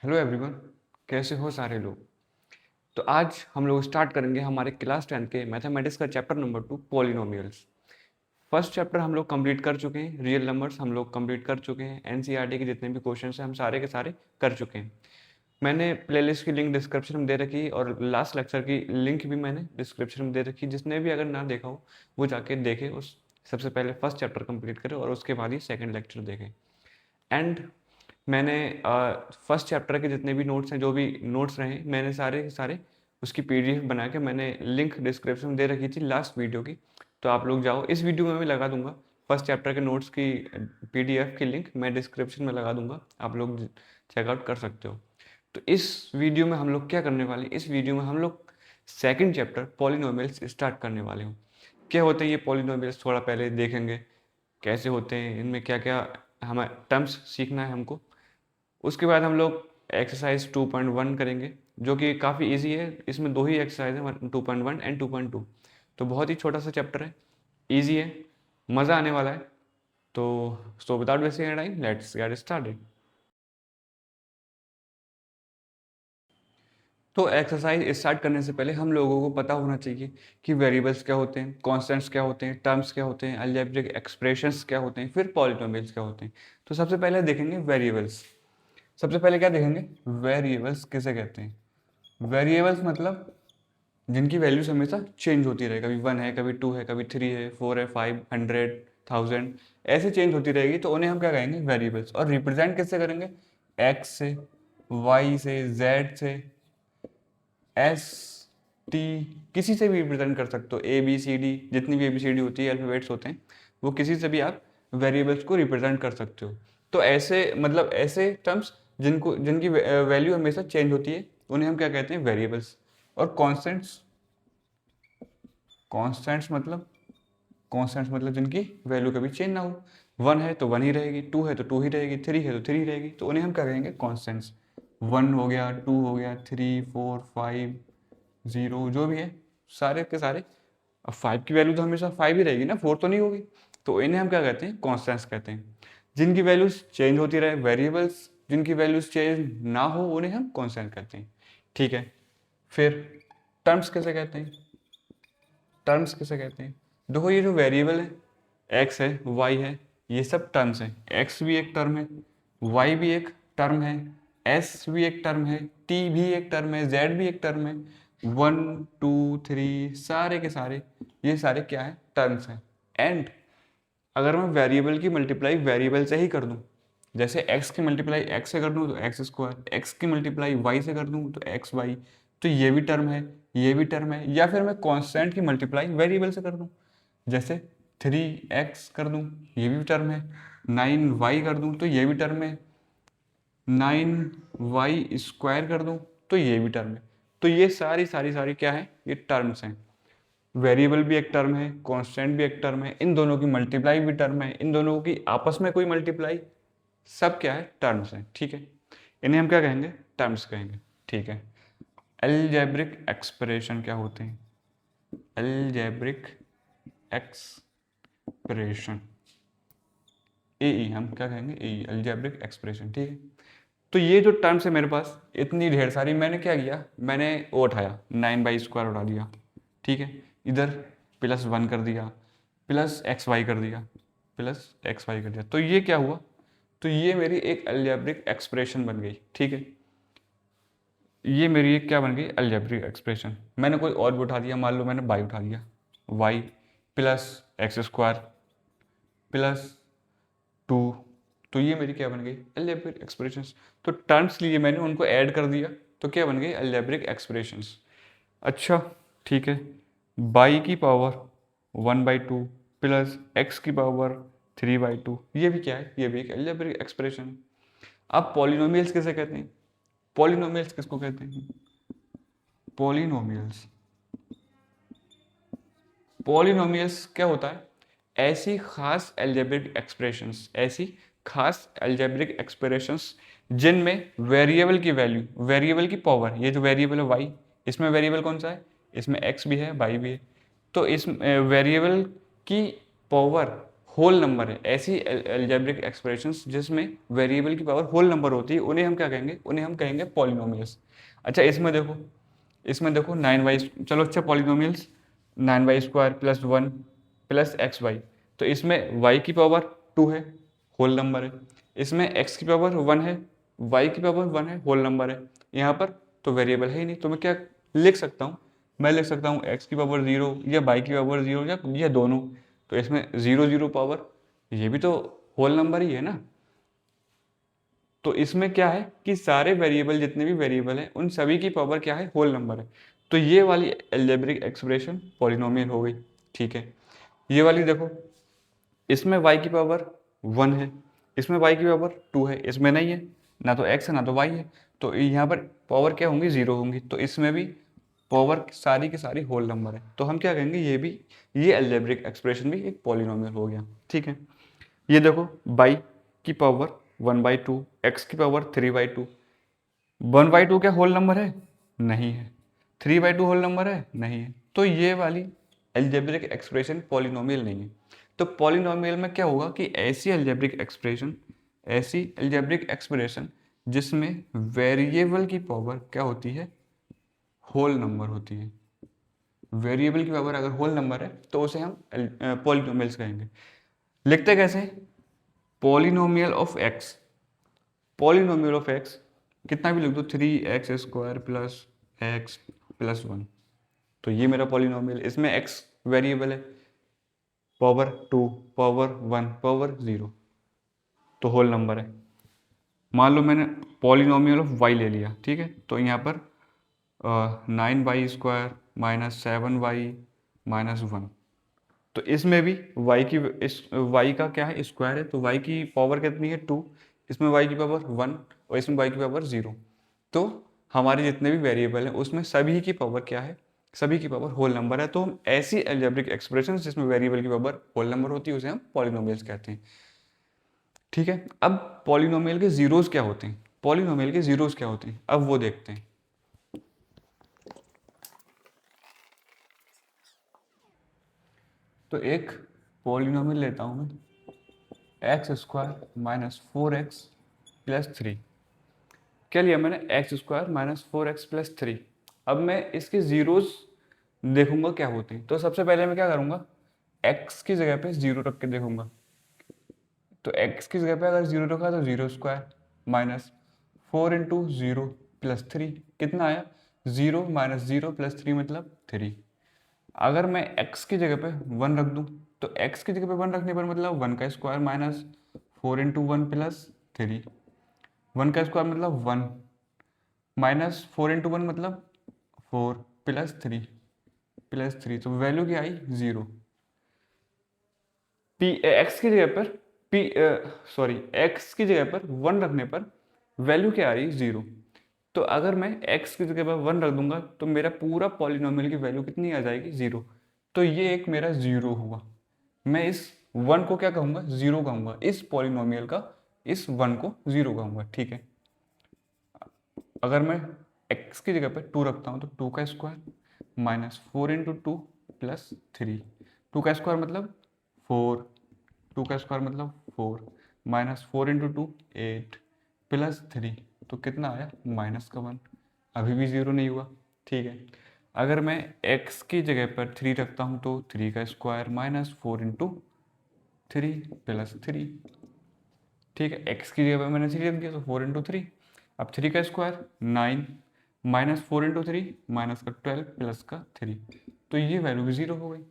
Hello everyone, कैसे हो सारे लोग। तो आज हम लोग स्टार्ट करेंगे हमारे क्लास 10 के मैथमेटिक्स का chapter number 2 polynomials. First chapter हम लोग कंप्लीट कर चुके हैं, रियल नंबर्स हम लोग कंप्लीट कर चुके हैं, एनसीईआरटी के जितने भी क्वेश्चन हैं हम सारे के सारे कर चुके हैं। मैंने प्लेलिस्ट की लिंक डिस्क्रिप्शन में दे रखी है और लास्ट लेक्चर की लिंक भी मैंने डिस्क्रिप्शन में दे रखी है। जिसने भी अगर ना देखा हो वो जाके देखे, उस सबसे पहले फर्स्ट चैप्टर कंप्लीट करे और उसके बाद ही सेकेंड लेक्चर देखें। एंड मैंने फर्स्ट चैप्टर के जितने भी नोट्स हैं, जो भी नोट्स रहे, मैंने सारे के सारे उसकी पीडीएफ बना के मैंने लिंक डिस्क्रिप्शन में दे रखी थी लास्ट वीडियो की। तो आप लोग जाओ, इस वीडियो में मैं लगा दूंगा फर्स्ट चैप्टर के नोट्स की पीडीएफ की लिंक मैं डिस्क्रिप्शन में लगा दूंगा, आप लोग चेकआउट कर सकते हो। तो इस वीडियो में हम लोग क्या करने वाले हैं, इस वीडियो में हम लोग सेकेंड चैप्टर पॉलिनोमियल्स स्टार्ट करने वाले हूँ। क्या होते हैं ये पॉलिनोमियल्स थोड़ा पहले देखेंगे, कैसे होते हैं, इनमें क्या क्या हमें टर्म्स सीखना है हमको। उसके बाद हम लोग एक्सरसाइज 2.1 करेंगे, जो कि काफ़ी इजी है। इसमें दो ही एक्सरसाइज है, 2.1 एंड 2.2। तो बहुत ही छोटा सा चैप्टर है, इजी है, मज़ा आने वाला है। तो so without wasting any time let's get started. तो एक्सरसाइज स्टार्ट करने से पहले हम लोगों को पता होना चाहिए कि वेरिएबल्स क्या होते हैं, कॉन्स्टेंट्स क्या होते हैं, टर्म्स क्या होते हैं, अलजेब्रिक एक्सप्रेशंस क्या होते हैं, फिर पॉलिनोमियल्स क्या होते हैं। तो सबसे पहले देखेंगे वेरिएबल्स। सबसे पहले क्या देखेंगे, वेरिएबल्स किसे कहते हैं। वेरिएबल्स मतलब जिनकी वैल्यूज हमेशा चेंज होती रहे, कभी 1 है, कभी 2 है, कभी 3 है, 4 है, 5, 100, 1000, ऐसे चेंज होती रहेगी। तो उन्हें हम क्या कहेंगे, वेरिएबल्स। और रिप्रेजेंट किससे करेंगे, एक्स से, वाई से, जेड से, एस, टी, किसी से भी रिप्रेजेंट कर सकते हो। ए बी सी डी, जितनी भी ए बी सी डी होती है, अल्फ़ाबेट्स होते हैं, वो किसी से भी आप वेरिएबल्स को रिप्रेजेंट कर सकते हो। तो ऐसे मतलब ऐसे टर्म्स जिनकी वैल्यू हमेशा चेंज होती है, उन्हें हम क्या कहते हैं, वेरिएबल्स। और कॉन्स्टेंट्स, कॉन्स्टेंट्स मतलब कॉन्स्टेंट्स मतलब जिनकी वैल्यू कभी चेंज ना हो। 1 है तो 1 ही रहेगी, 2 है तो 2 ही रहेगी, 3 है तो 3 ही रहेगी। तो उन्हें हम क्या कहेंगे, कॉन्स्टेंट्स। 1 हो गया, 2 हो गया, 3, 4, 5, 0, जो भी है सारे के सारे। अब 5 की वैल्यू तो हमेशा 5 ही रहेगी ना, 4 तो नहीं होगी। तो इन्हें हम क्या कहते हैं, कॉन्स्टेंट्स कहते हैं। जिनकी वैल्यूज चेंज होती रहे, वेरिएबल्स जिनकी वैल्यूज चेंज ना हो, उन्हें हम कॉन्स्टेंट कहते हैं। ठीक है, फिर टर्म्स कैसे कहते हैं, टर्म्स किसे कहते हैं। देखो ये जो वेरिएबल है, एक्स है, वाई है, ये सब टर्म्स हैं। एक्स भी एक टर्म है, वाई भी एक टर्म है, एस भी एक टर्म है, टी भी एक टर्म है, जेड भी एक टर्म है। 1, 2, 3 सारे के सारे, ये सारे क्या है, टर्म्स हैं। एंड अगर मैं वेरिएबल की मल्टीप्लाई वेरिएबल से ही कर दूं, जैसे एक्स की मल्टीप्लाई एक्स से कर दूं तो एक्स स्क्वायर, एक्स की मल्टीप्लाई वाई से कर दूं तो एक्स वाई, तो ये भी टर्म है, ये भी टर्म है। या फिर मैं कांस्टेंट की मल्टीप्लाई वेरिएबल से कर दूं, जैसे 3x कर दूं, ये भी टर्म है। 9y कर दूं तो ये भी टर्म है। 9y स्क्वायर कर दूं तो ये भी टर्म है। तो ये सारी सारी सारी क्या है, ये टर्म्स हैं। वेरिएबल भी एक टर्म है, कांस्टेंट भी एक टर्म है, इन दोनों की मल्टीप्लाई भी टर्म है, इन दोनों की आपस में कोई मल्टीप्लाई, सब क्या है, टर्म्स हैं। ठीक है, इन्हें हम क्या कहेंगे, टर्म्स कहेंगे। ठीक है, अलजेब्रिक एक्सप्रेशन क्या होते हैं, अलजेब्रिक एक्सप्रेशन, ए हम क्या कहेंगे, ए अलजेब्रिक एक्सप्रेशन। ठीक है, तो ये जो टर्म्स है मेरे पास इतनी ढेर सारी, मैंने क्या किया, मैंने वो उठाया, 9 बाई स्क्वायर उठा दिया। ठीक है, इधर +1 कर दिया, प्लस एक्स वाई कर दिया, प्लस एक्स वाई कर दिया। तो ये क्या हुआ, तो ये मेरी एक अलजेब्रिक एक्सप्रेशन बन गई। ठीक है, ये मेरी एक क्या बन गई, अलजेब्रिक एक्सप्रेशन। मैंने कोई और भी उठा दिया, मान लो मैंने वाई उठा दिया, Y plus X square plus 2, तो ये मेरी क्या बन गई, अलजेब्रिक एक्सप्रेशंस। तो टर्म्स लिए मैंने, उनको ऐड कर दिया, तो क्या बन गई, अलजेब्रिक एक्सप्रेशंस। अच्छा, ठीक है, बाई की पावर 1/2 प्लस एक्स की पावर 3/2, ये भी क्या है, ये भी एक अलजेब्रिक एक्सप्रेशन है। अब पॉलिनोमियल्स किसे कहते हैं, पॉलिनोमियल्स किसको कहते हैं, पॉलिनोमियल्स, पॉलिनोमियल्स क्या होता है, ऐसी खास अलजेब्रिक एक्सप्रेशंस, ऐसी खास अलजेब्रिक एक्सप्रेशंस जिनमें वेरिएबल की वैल्यू, वेरिएबल की पावर, ये जो वेरिएबल है वाई, इसमें वेरिएबल कौन सा है, इसमें एक्स भी है, वाई भी है। तो इस वेरिएबल की पावर होल नंबर है, ऐसी अलजेब्रिक एक्सप्रेशंस जिसमें वेरिएबल की पावर होल नंबर होती है, उन्हें हम क्या कहेंगे, उन्हें हम कहेंगे पॉलिनोमियल्स। अच्छा इसमें देखो 9y, चलो अच्छा polynomials 9y² plus 1 plus xy, तो इसमें y की पावर 2 है, होल नंबर है, इसमें x की पावर 1 है, y की पावर 1 है, होल नंबर है। यहाँ पर तो वेरिएबल है ही नहीं, तो मैं क्या लिख सकता हूँ, मैं लिख सकता हूँ x की पावर 0 या y की पावर 0 या दोनों। तो इसमें 0 0 पावर, ये भी तो होल नंबर ही है ना। तो इसमें क्या है कि सारे वेरिएबल, जितने भी वेरिएबल हैं, उन सभी की पावर क्या है, होल नंबर है। तो ये वाली अलजेब्रिक एक्सप्रेशन पॉलिनोमियल हो गई। ठीक है, ये वाली देखो, इसमें y की पावर 1 है, इसमें y की पावर 2 है, इसमें नहीं है, ना तो x है ना तो y है, तो यहाँ पर पावर क्या होंगी, 0 होंगी। तो इसमें भी पावर सारी की सारी होल नंबर है, तो हम क्या कहेंगे, ये अलजेब्रिक एक्सप्रेशन भी एक पॉलिनोमियल हो गया। ठीक है, ये देखो y की पावर 1/2, x की पावर 3/2, 1/2 क्या होल नंबर है, नहीं है, 3/2 होल नंबर है, नहीं है, तो ये वाली अलजेब्रिक एक्सप्रेशन पॉलिनोमियल नहीं है। तो पॉलिनोमियल में क्या होगा कि ऐसी अलजेब्रिक एक्सप्रेशन जिसमें वेरिएबल की पावर क्या होती है, होल नंबर होती है। वेरिएबल की पावर अगर होल नंबर है तो उसे हम पॉलिनोमियल्स कहेंगे। लिखते कैसे, polynomial of x, polynomial of x कितना भी लिख दो, 3x² प्लस एक्स प्लस 1, तो ये मेरा पॉलिनोमियल, इसमें x वेरिएबल है, पावर 2, पावर 1, पावर 0, तो होल नंबर है। मान लो मैंने पॉलिनोमियल ऑफ y ले लिया, ठीक है, तो यहाँ पर 9y² माइनस 7y माइनस 1, तो इसमें भी y की, इस y का क्या है, स्क्वायर है, तो y की पावर कितनी है, 2, इसमें y की पावर 1 और इसमें y की पावर 0। तो हमारे जितने भी वेरिएबल हैं उसमें सभी की पावर क्या है, सभी की पावर होल नंबर है। तो हम ऐसी अलजेब्रिक एक्सप्रेशन जिसमें वेरिएबल की पावर होल नंबर होती है उसे हम पॉलिनोमियल्स कहते हैं। ठीक है, अब पॉलिनोमियल के जीरोस क्या होते हैं, पॉलिनोमियल के जीरोस क्या होते हैं, अब वो देखते हैं। तो एक पॉलिनोमियल लेता हूं मैं, x² माइनस 4x प्लस 3, क्या लिया मैंने, x² माइनस 4x प्लस 3। अब मैं इसके जीरोस देखूंगा क्या होते हैं, तो सबसे पहले मैं क्या करूंगा, x की जगह पे 0 रख के देखूंगा। तो x की जगह पे अगर 0 रखा तो 0² माइनस 4 × 0 प्लस 3, कितना आया, 0 माइनस 0 प्लस 3 मतलब 3। अगर मैं x की जगह पे 1 रख दूं, तो x की जगह पे 1 रखने पर मतलब 1 का स्क्वायर माइनस 4 × 1 प्लस 3, 1 का स्क्वायर मतलब 1 माइनस 4 × 1 मतलब 4 प्लस 3, तो वैल्यू क्या आई, 0। पी एक्स की जगह पर पी सॉरी एक्स की जगह पर 1 रखने पर वैल्यू क्या आ रही, 0। तो अगर मैं x की जगह पर 1 रख दूंगा तो मेरा पूरा पॉलिनोमियल की वैल्यू कितनी आ जाएगी, 0। तो ये एक मेरा 0 हुआ। मैं इस 1 को क्या कहूँगा, 0 कहूँगा, इस पॉलिनोमियल का इस 1 को 0 कहूँगा। ठीक है, अगर मैं x की जगह पर 2 रखता हूँ तो 2 का स्क्वायर माइनस 4 × 2 प्लस 3, 2 का स्क्वायर मतलब 4, 2 का स्क्वायर मतलब 4 माइनस 4 × 2 8 प्लस 3, तो कितना आया, माइनस का 1, अभी भी 0 नहीं हुआ। ठीक है, अगर मैं x की जगह पर 3 रखता हूँ तो 3 का स्क्वायर माइनस 4 × 3 प्लस 3। ठीक है, x की जगह पर मैंने 3 रख दिया तो 4 × 3, अब 3 का स्क्वायर 9 माइनस 4 × 3 माइनस का 12 प्लस का 3, तो ये वैल्यू भी 0 हो गई।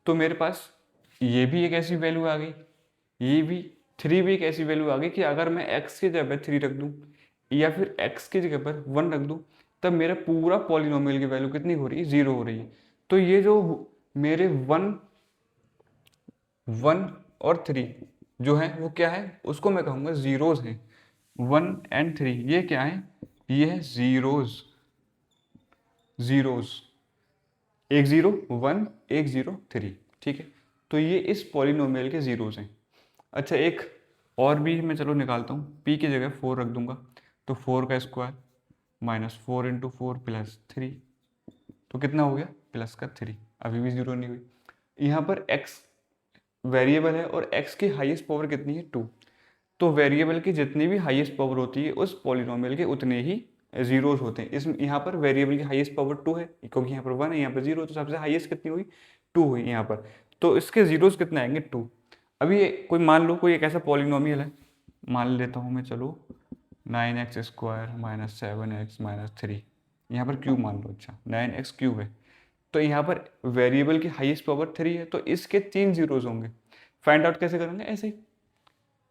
तो मेरे पास ये भी एक ऐसी वैल्यू आ गई, ये भी 3 भी एक ऐसी वैल्यू आ गई कि अगर मैं x की जगह पर 3 रख दूं या फिर x की जगह पर 1 रख दूं, तब मेरा पूरा पॉलिनोमियल की वैल्यू कितनी हो रही है, 0 हो रही है। तो ये जो मेरे 1 और 3 जो है वो क्या है, उसको मैं कहूँगा जीरोज हैं। 1 एंड 3 ये क्या है, ये है जीरोज, जीरोज, एक 0 1, एक 0 3। ठीक है, तो ये इस पॉलिनोमियल के जीरोज हैं। अच्छा, एक और भी मैं चलो निकालता हूँ, p की जगह 4 रख दूंगा तो 4 का स्क्वायर माइनस 4 × 4 प्लस 3, तो कितना हो गया, प्लस का 3, अभी भी 0 नहीं हुई। यहाँ पर x वेरिएबल है और x की हाईएस्ट पावर कितनी है 2। तो वेरिएबल की जितनी भी हाईएस्ट पावर होती है उस पॉलिनोमियल के उतने ही जीरोज होते हैं। इस यहाँ पर वेरिएबल की हाईएस्ट पावर 2 है, क्योंकि यहाँ पर 1 है, यहाँ पर 0, तो सबसे हाईएस्ट कितनी हुई 2 हुई यहाँ पर। तो इसके जीरोज कितने आएंगे 2। अभी कोई मान लो कोई एक ऐसा पॉलिनोमियल है, मान लेता हूँ मैं, चलो 9x² माइनस 7x माइनस 3, यहाँ पर क्यूब मान लो, अच्छा 9x क्यूब है। तो यहाँ पर वेरिएबल की हाईएस्ट पावर 3 है, तो इसके 3 जीरोज होंगे। फाइंड आउट कैसे करेंगे, ऐसे ही,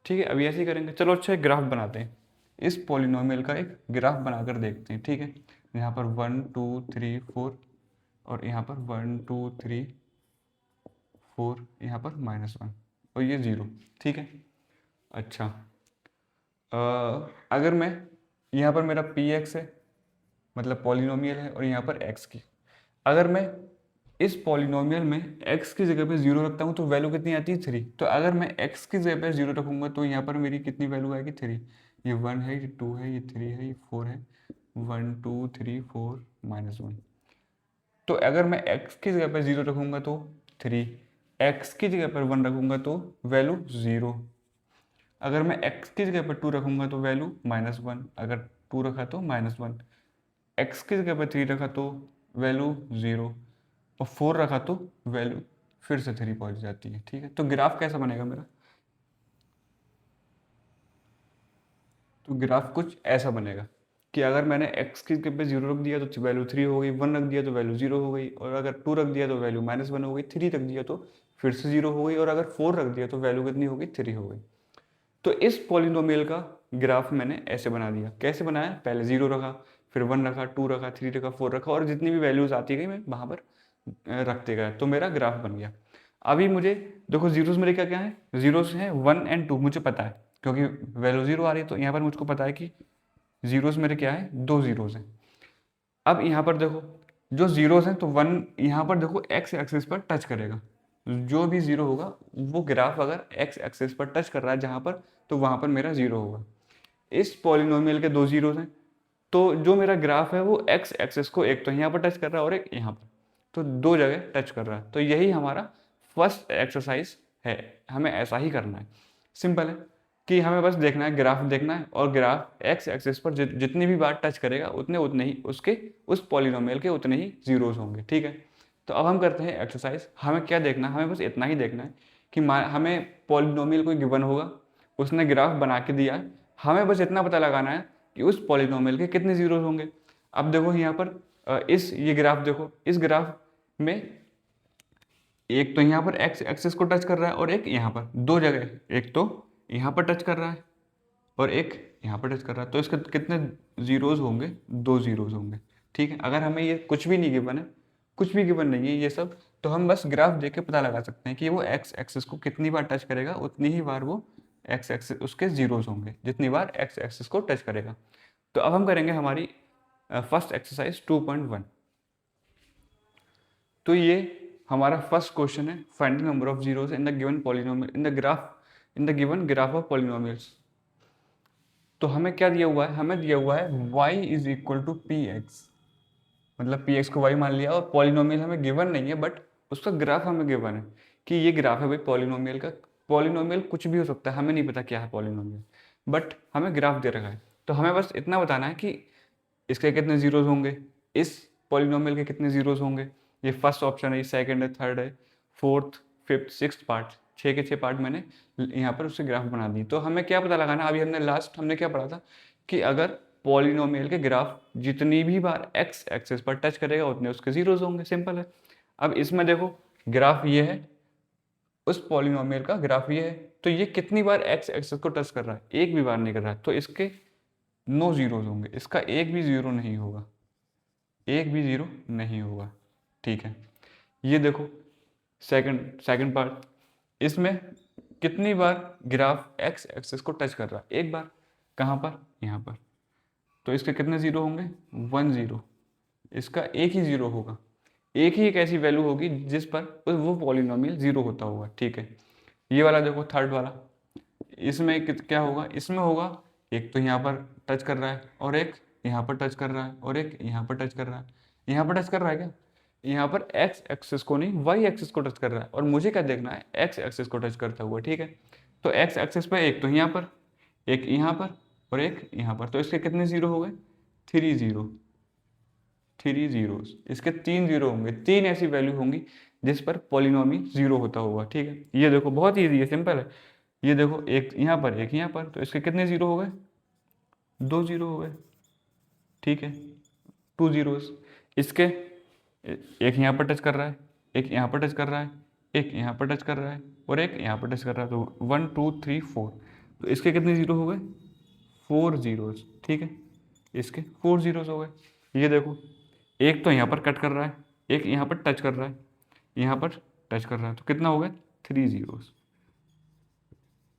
ठीक है, अभी ऐसे ही करेंगे। चलो अच्छा एक ग्राफ बनाते हैं, इस पॉलिनोमियल का एक ग्राफ बनाकर देखते हैं, ठीक है। यहाँ पर 1 2 3 4 और यहाँ पर 1 2 3 4, यहाँ पर -1 और ये 0, ठीक है। अच्छा अगर मैं यहाँ पर मेरा px है, मतलब पॉलिनोमियल है, और यहाँ पर x की, अगर मैं इस पॉलिनोमियल में x की जगह पे 0 रखता हूँ तो वैल्यू कितनी आती है 3। तो अगर मैं x की जगह पे 0 रखूँगा तो यहाँ पर मेरी कितनी वैल्यू आएगी 3। ये 1 है, ये 2 है, ये 3 है, ये 4 है, 1 2 3 4 -1। तो अगर मैं x की जगह पर 0 रखूँगा तो 3, x की जगह पर 1 रखूँगा तो वैल्यू 0, अगर मैं x की जगह पर 2 रखूँगा तो वैल्यू -1, अगर 2 रखा तो -1, x की जगह पर 3 रखा तो वैल्यू 0 और 4 रखा तो वैल्यू फिर से 3 पहुंच जाती है, ठीक है। तो ग्राफ कैसा बनेगा मेरा, तो ग्राफ कुछ ऐसा बनेगा कि अगर मैंने x की जगह पे 0 रख दिया तो वैल्यू 3 हो गई, 1 रख दिया तो वैल्यू 0 हो गई, और अगर 2 रख दिया तो वैल्यू -1 हो गई, 3 रख दिया तो फिर से 0 हो गई, और अगर 4 रख दिया तो वैल्यू कितनी हो गई 3 हो गई। तो इस पॉलिनोमियल का ग्राफ मैंने ऐसे बना दिया। कैसे बनाया, पहले 0 रखा, फिर 1 रखा, 2 रखा, 3 रखा, 4 रखा, और जितनी भी वैल्यूज आती गई मैं वहाँ पर रखते गया, तो मेरा ग्राफ बन गया। अभी मुझे देखो जीरोस मेरे क्या क्या है, जीरोस हैं 1 एंड 2, मुझे पता है क्योंकि वैल्यू 0 आ रही है, तो यहाँ पर मुझको पता है कि जीरोस मेरे क्या है, 2 जीरोस हैं। अब यहाँ पर देखो जो जीरोस हैं तो 1 यहाँ पर देखो एक्स एक्सिस पर टच करेगा, जो भी 0 होगा वो ग्राफ अगर एक्स एक्सिस पर टच कर रहा है जहाँ पर, तो वहाँ पर मेरा 0 होगा। इस पॉलिनोमियल के 2 जीरोस हैं, तो जो मेरा ग्राफ है वो एक्स एक्सिस को एक तो यहाँ पर टच कर रहा है और एक यहाँ पर, तो 2 जगह टच कर रहा है। तो यही हमारा फर्स्ट एक्सरसाइज है, हमें ऐसा ही करना है। सिंपल है कि हमें बस देखना है, ग्राफ देखना है, और ग्राफ एक्स एक्सिस पर जितनी भी बार टच करेगा उतने उतने ही उसके उस पॉलिनोमियल के उतने ही जीरोस होंगे, ठीक है। तो अब हम करते हैं एक्सरसाइज। हमें क्या देखना है, हमें बस इतना ही देखना है कि हमें पॉलिनोमियल कोई गिवन होगा, उसने ग्राफ बना के दिया है, हमें बस इतना पता लगाना है कि उस पॉलिनोमियल के कितने जीरोस होंगे। अब देखो यहाँ पर ये ग्राफ देखो, इस ग्राफ में एक तो यहाँ पर एक्स एक्सिस को टच कर रहा है और एक यहाँ पर, दो जगह, एक तो यहाँ पर टच कर रहा है और एक यहाँ पर टच कर रहा है, तो इसके कितने जीरोस होंगे, 2 जीरोस होंगे, ठीक है। अगर हमें ये कुछ भी नहीं गिवन है, कुछ भी गिवन नहीं है ये सब, तो हम बस ग्राफ देख के पता लगा सकते हैं कि वो एक्स एक्सिस को कितनी बार टच करेगा, उतनी ही बार वो एक्स एक्सिस उसके जीरोस होंगे, जितनी बार एक्स एक्सिस को टच करेगा। तो अब हम करेंगे हमारी फर्स्ट एक्सरसाइज 2.1। तो ये हमारा फर्स्ट क्वेश्चन है, find the number of zeros in the given polynomial in the given graph of polynomials. तो हमें क्या दिया हुआ है, हमें दिया हुआ है y is equal to P X, मतलब पी एक्स को y मान लिया, और पॉलिनोमियल हमें गिवन नहीं है बट उसका ग्राफ हमें गिवन है कि ये ग्राफ है भाई पॉलिनोमियल का। पॉलिनोमियल कुछ भी हो सकता है, हमें नहीं पता क्या है पॉलिनोमियल, बट हमें ग्राफ दे रखा है। तो हमें बस इतना बताना है कि इसके कितने जीरोस होंगे, इस पॉलिनोमियल के कितने जीरोस होंगे। ये फर्स्ट ऑप्शन है, ये सेकंड है, थर्ड है, फोर्थ, फिफ्थ, सिक्स्थ पार्ट, 6 के 6 पार्ट मैंने यहाँ पर उससे ग्राफ बना दी। तो हमें क्या पता लगाना, अभी हमने क्या पढ़ा था कि अगर पॉलिनोमियल के ग्राफ जितनी भी बार एक्स एक्सिस पर टच करेगा उतने उसके जीरोस होंगे, सिंपल है। अब इसमें देखो ग्राफ ये है, उस पॉलिनोमियल का ग्राफ ये है, तो ये कितनी बार एक्स एक्सिस को टच कर रहा है, एक भी बार नहीं कर रहा है, तो इसके 9 जीरोस होंगे, इसका एक भी जीरो नहीं होगा, एक भी जीरो नहीं होगा, ठीक है। ये देखो सेकंड पार्ट, इसमें कितनी बार ग्राफ एक्स एक्सिस को टच कर रहा है, एक बार, कहाँ पर, यहाँ पर, तो इसके कितने जीरो होंगे, 1 जीरो, इसका एक ही जीरो होगा, एक ही एक ऐसी वैल्यू होगी जिस पर वो पॉलिनोमियल जीरो होता होगा, ठीक है। ये वाला देखो थर्ड वाला, इसमें क्या होगा, इसमें होगा एक तो यहाँ पर टच कर रहा है और एक यहाँ पर टच कर रहा है और एक यहाँ पर टच कर रहा है, यहाँ पर टच कर रहा है क्या, यहाँ पर एक्स एक्सिस को नहीं वाई एक्सिस को टच कर रहा है, और मुझे क्या देखना है, एक्स एक्सिस को टच करता हुआ, ठीक है। तो एक्स एक्सिस पे एक तो यहाँ पर, एक यहाँ पर और एक यहाँ पर, तो इसके कितने जीरो हो गए, 3 जीरो, 3 जीरोस, इसके 3 जीरो होंगे, 3 ऐसी वैल्यू होंगी जिस पर पॉलिनोमी जीरो होता होगा, ठीक है। ये देखो बहुत ईजी है, सिंपल है। ये देखो एक यहाँ पर एक यहाँ पर, तो इसके कितने जीरो हो गए, 2 जीरो हो गए, ठीक है, 2 जीरोस। इसके एक यहाँ पर टच कर रहा है, एक यहाँ पर टच कर रहा है, एक यहाँ पर टच कर रहा है और एक यहाँ पर टच कर रहा है, तो 1 2 3 4, तो इसके कितने जीरो हो गए, 4 जीरोस, ठीक है। इसके 4 जीरोस हो गए। ये देखो एक तो यहाँ पर कट कर रहा है, एक यहाँ पर टच कर रहा है, यहाँ पर टच कर रहा है, तो कितना हो गया, 3 जीरोस,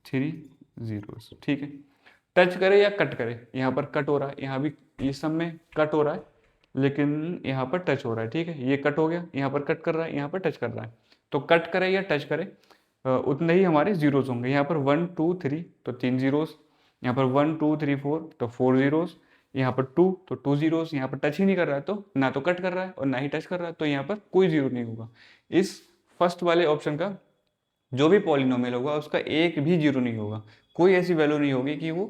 3 जीरोस, ठीक है। टच करे या कट करे, यहाँ पर कट हो रहा है, यहाँ भी ये सब में कट हो रहा है, लेकिन यहाँ पर टच हो रहा है, ठीक है। ये कट हो गया, यहाँ पर कट कर रहा है, यहाँ पर टच कर रहा है, तो कट करे या टच करे उतने ही हमारे जीरोस होंगे। यहाँ पर 1 2 3 तो 3 जीरोस, यहाँ पर 1 2 3 4 तो 4 जीरोस, यहाँ पर 2 तो 2 जीरोस, यहाँ पर टच ही नहीं कर रहा है, तो ना तो कट कर रहा है और ना ही टच कर रहा है, तो यहाँ पर कोई जीरो नहीं होगा। इस फर्स्ट वाले ऑप्शन का जो भी पॉलिनोमियल होगा उसका एक भी जीरो नहीं होगा, कोई ऐसी वैल्यू नहीं होगी कि वो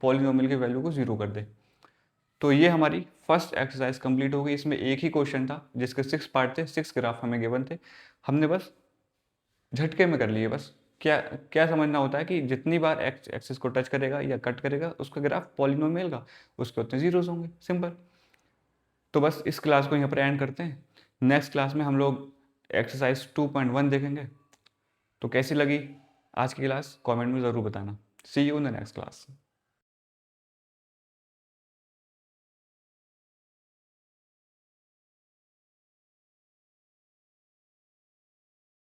पॉलिनोमियल की वैल्यू को जीरो कर दे। तो ये हमारी फर्स्ट एक्सरसाइज कंप्लीट हो गई। इसमें एक ही क्वेश्चन था जिसके 6 पार्ट थे, 6 ग्राफ हमें गिवन थे, हमने बस झटके में कर लिए। बस क्या क्या समझना होता है कि जितनी बार एक्स एक्सिस को टच करेगा या कट करेगा उसका ग्राफ पॉलिनोमियल का, उसके उतने जीरोस होंगे, सिंपल। तो बस इस क्लास को यहाँ पर एंड करते हैं। नेक्स्ट क्लास में हम लोग एक्सरसाइज 2.1 देखेंगे। तो कैसी लगी आज की क्लास, कमेंट में ज़रूर बताना। See you in the next class.